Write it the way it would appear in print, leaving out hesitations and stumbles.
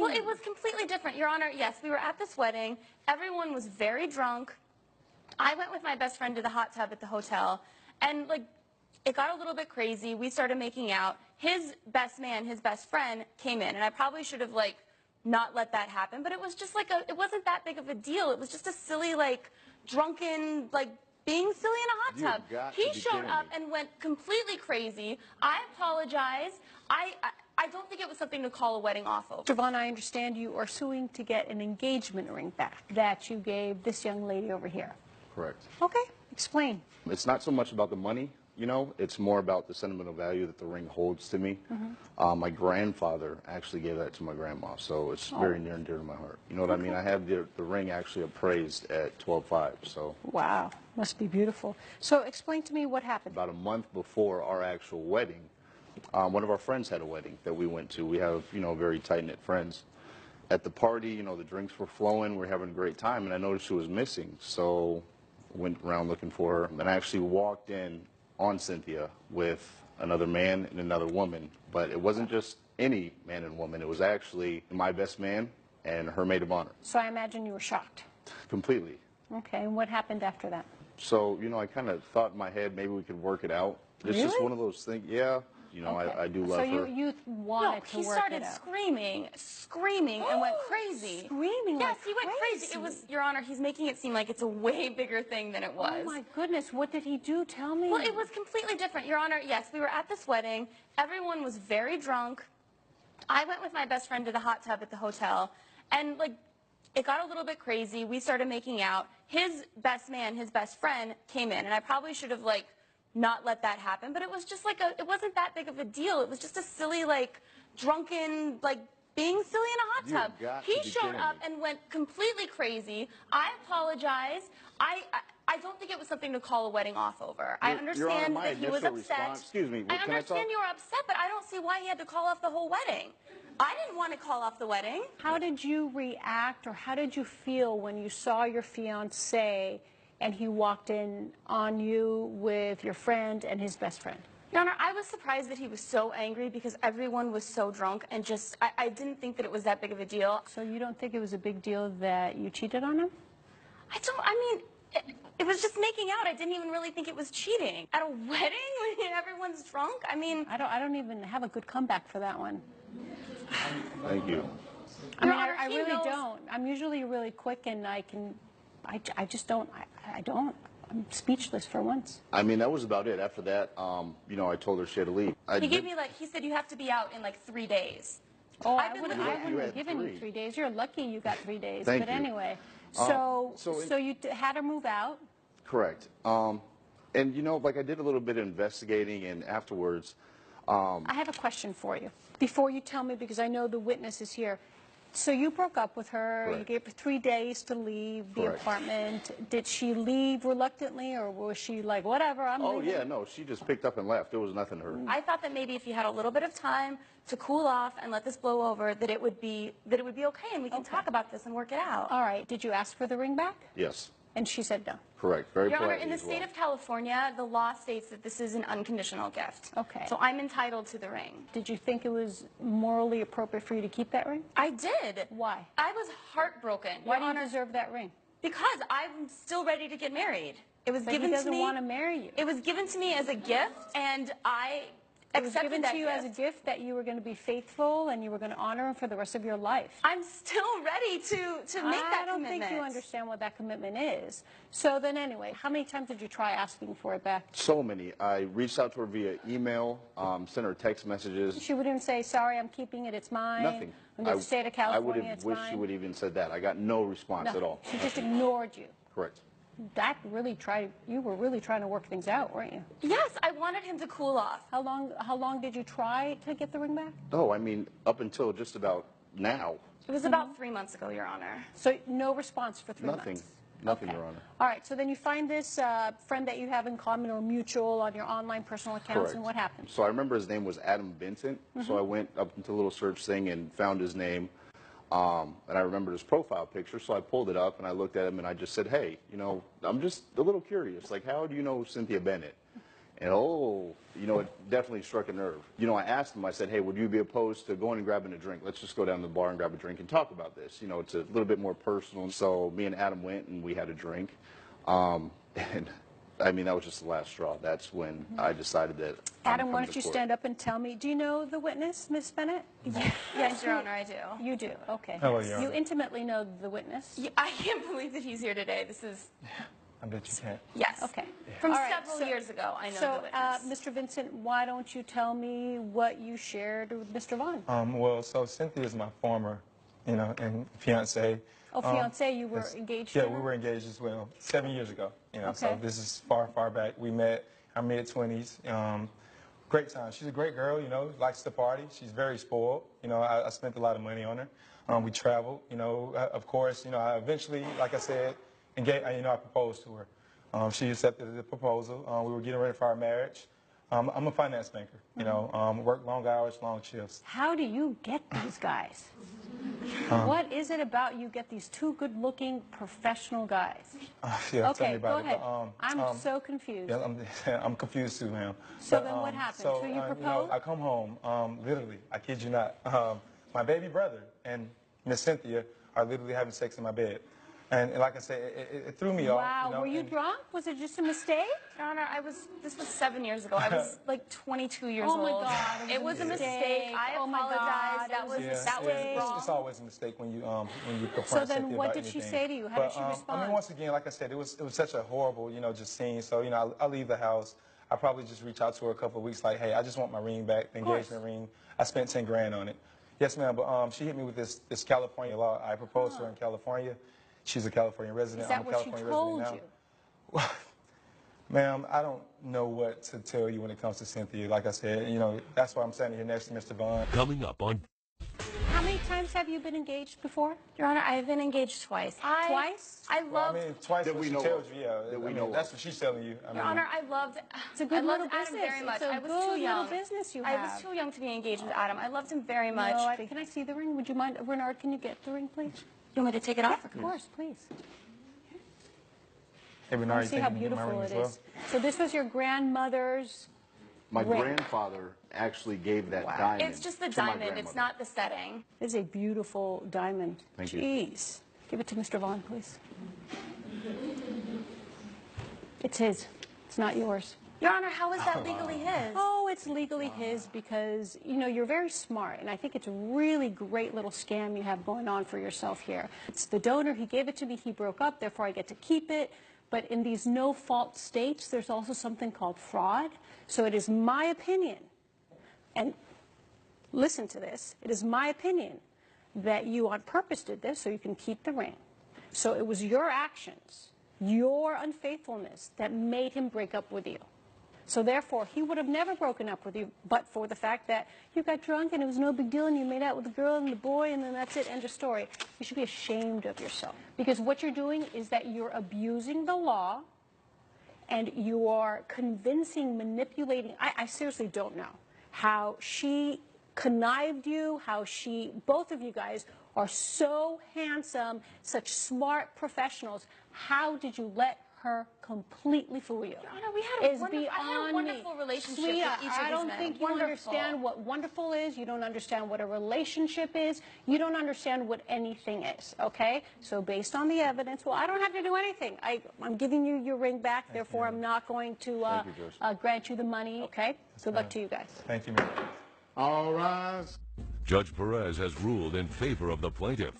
explain. Well, it was completely different, Your Honor. Yes, we were at this wedding. Everyone was very drunk. I went with my best friend to the hot tub at the hotel, and like, it got a little bit crazy. We started making out. His best man, his best friend, came in, and I probably should have like not let that happen, but it was just like it wasn't that big of a deal. It was just a silly, like, drunken, like, being silly in a hot tub. He showed up and went completely crazy. I apologize. I don't think it was something to call a wedding off over. Javon, I understand you are suing to get an engagement ring back that you gave this young lady over here. Correct. Okay, explain. It's not so much about the money, you know, it's more about the sentimental value that the ring holds to me. My grandfather actually gave that to my grandma, so it's very near and dear to my heart. You know what I mean? I have the ring actually appraised at $12,500, so. Wow, must be beautiful. So explain to me what happened. About a month before our actual wedding, one of our friends had a wedding that we went to. We have, you know, very tight-knit friends. At the party, you know, the drinks were flowing, we were having a great time, and I noticed she was missing, so went around looking for her, and I actually walked in on Cynthia with another man and another woman, but it wasn't just any man and woman, it was actually my best man and her maid of honor. So I imagine you were shocked. Completely. Okay, and what happened after that? So, you know, I kind of thought in my head maybe we could work it out. It's just Really? one of those things, yeah, you know, Okay. I do love her. So you wanted No, to he work started it out. screaming, and went crazy. Screaming Yes, like he went crazy. It was, Your Honor, he's making it seem like it's a way bigger thing than it was. Oh my goodness, what did he do? Tell me. Well, it was completely different, Your Honor. Yes, we were at this wedding. Everyone was very drunk. I went with my best friend to the hot tub at the hotel, and like, it got a little bit crazy. We started making out. His best man, his best friend, came in, and I probably should have like not let that happen, but it was just like it wasn't that big of a deal. It was just a silly, like, drunken, like, being silly in a hot tub. He showed up and went completely crazy. I apologize. I don't think it was something to call a wedding off over. I understand that he was upset. Excuse me, I understand you were upset, but I don't see why he had to call off the whole wedding. I didn't want to call off the wedding. How did you react, or how did you feel when you saw your fiancé and he walked in on you with your friend and his best friend? Your Honor, I was surprised that he was so angry because everyone was so drunk, and just, I didn't think that it was that big of a deal. So you don't think it was a big deal that you cheated on him? I mean, it was just making out. I didn't even really think it was cheating. At a wedding when everyone's drunk? I mean... I don't even have a good comeback for that one. Thank you. I mean, I really don't. I'm usually really quick, and I just don't, I'm speechless for once. I mean, that was about it. After that, you know, I told her she had to leave. He said you have to be out in like 3 days. Oh, I wouldn't have given you 3 days. You're lucky you got 3 days. Thank but you. anyway, so you had her move out. Correct. And, you know, like I did a little bit of investigating, and afterwards... I have a question for you before you tell me, because I know the witness is here. So you broke up with her. Correct. You gave her 3 days to leave the Correct. apartment. Did she leave reluctantly, or was she like, whatever, I'm leaving? Oh, yeah, no, she just picked up and left. There was nothing to her. I thought that maybe if you had a little bit of time to cool off and let this blow over, that it would be okay, and we can talk about this and work it out. All right. Did you ask for the ring back? Yes. And she said no. Correct. Very Your Honor, politely in the as well. state of California, the law states that this is an unconditional gift. Okay. So I'm entitled to the ring. Did you think it was morally appropriate for you to keep that ring? I did. Why? I was heartbroken. Why Your do you Honor, deserve that ring? because I'm still ready to get married. It was But given he to doesn't me. want to marry you. It was given to me as a gift, and I It was accepted given that to you gift. as a gift that you were going to be faithful and you were going to honor him for the rest of your life. I'm still ready to make that I don't commitment. think you understand what that commitment is. So then anyway, how many times did you try asking for it back? So many. I reached out to her via email, sent her text messages. She wouldn't say, sorry, I'm keeping it, it's mine. Nothing. I'm going to stay to California, I would have it's wished mine. she would have even said that. I got no response Nothing. at all. She just ignored you. Correct. You were really trying to work things out, weren't you? Yes, I wanted him to cool off. How long did you try to get the ring back? Oh, I mean, up until just about now. It was about 3 months ago, Your Honor. So no response for 3 Nothing. months? Nothing, Okay. Your Honor. All right, so then you find this friend that you have in common or mutual on your online personal accounts, Correct. and what happened? So I remember his name was Adam Vincent. So I went up into a little search thing and found his name. And I remembered his profile picture, so I pulled it up and I looked at him and I just said, hey, you know, I'm just a little curious. Like, how do you know Cynthia Bennett? And it definitely struck a nerve. I asked him, I said, hey, would you be opposed to going and grabbing a drink? Let's just go down to the bar and grab a drink and talk about this. It's a little bit more personal. And so me and Adam went and we had a drink. And I mean, that was just the last straw. That's when I decided that Adam, why don't you stand up and tell me, do you know the witness, Ms. Bennett? Yes, Your Honor, I do. You do, okay. Hello, Your Honor. You intimately know the witness? Yeah, I can't believe that he's here today. This is, I bet you can't. yes. Okay. From All right, several years ago, I know So, the witness. Mr. Vincent, why don't you tell me what you shared with Mr. Vaughn? Well, so Cynthia is my former, and fiance. Oh, fiance, you were engaged to Yeah, her? we were engaged as well 7 years ago. So Okay. this is far, far back. We met our mid-20s. Great time. She's a great girl, likes to party. She's very spoiled. I spent a lot of money on her. We traveled, of course, I eventually, like I said, I proposed to her. She accepted the proposal. We were getting ready for our marriage. I'm a finance banker, work long hours, long shifts. How do you get these guys? What is it about you get these two good-looking professional guys? Yeah, tell Okay, me go about ahead. it. I'm so confused. Yeah, I'm confused too, ma'am. So then what happened? So, So you proposed? I come home, literally, I kid you not. My baby brother and Miss Cynthia are literally having sex in my bed. And like I said, it threw me off. Wow, were you drunk? Was it just a mistake? Your Honor, this was 7 years ago. I was like 22 years Oh my old. God, It was a mistake. I Oh my apologize. God, That it was, was a that was mistake. wrong. It's always a mistake when you confront So then Cynthia what about did she anything. say to you? How did she respond? I mean, once again, like I said, it was such a horrible, just scene. So, I leave the house. I probably just reach out to her a couple of weeks like, hey, I just want my ring back, the engagement ring. I spent 10 grand on it. Yes, ma'am, but she hit me with this California law. I proposed to her in California. She's a California resident. Is that I'm a what she California told resident you? now. Ma'am, I don't know what to tell you when it comes to Cynthia. Like I said, that's why I'm standing here next to Mr. Vaughn. Coming up on How many times have you been engaged before? Your Honor, I've been engaged twice. Twice? I Well, loved. I mean, twice That what we she know tells of. you, yeah. That we I know mean, that's of. what she's telling you. Your Honor, I loved. It's a good I loved little Adam business. very much. It's a I was good too little young. business you I have. was too young to be engaged with Adam. I loved him very much. No, can I see the ring? Would you mind? Bernard, can you get the ring, please? You want me to take it off? Of course, please. Hey, Bernard, See you how think you can get my beautiful ring it as well? is. So this was your grandmother's My ring. grandfather actually gave that diamond. It's just the to my diamond. It's grandmother. not the setting. It is a beautiful diamond. Thank you. Jeez. Give it to Mr. Vaughn, please. It's his. It's not yours. Your Honor, how is that legally his? Oh, it's legally his because, you're very smart, and I think it's a really great little scam you have going on for yourself here. It's the donor, he gave it to me, he broke up, therefore I get to keep it. But in these no-fault states, there's also something called fraud. So it is my opinion, and listen to this, it is my opinion that you on purpose did this so you can keep the ring. So it was your actions, your unfaithfulness that made him break up with you. So therefore, he would have never broken up with you but for the fact that you got drunk and it was no big deal and you made out with the girl and the boy and then that's it, end of story. You should be ashamed of yourself. Because what you're doing is that you're abusing the law and you are convincing, manipulating. I seriously don't know how she connived you, how both of you guys are so handsome, such smart professionals. How did you let her completely fool you? Your Honor, we had Is I had a beyond wonderful me. relationship Sweetheart, with each of I these don't men. think you Wonderful. understand what wonderful is. You don't understand what a relationship is. You don't understand what anything is, okay? So based on the evidence, well, I don't have to do anything. I'm giving you your ring back, therefore I'm not going to Thank you, Judge. grant you the money, okay? Good luck to you guys. Thank you, ma'am. All Rise. Judge Perez has ruled in favor of the plaintiff.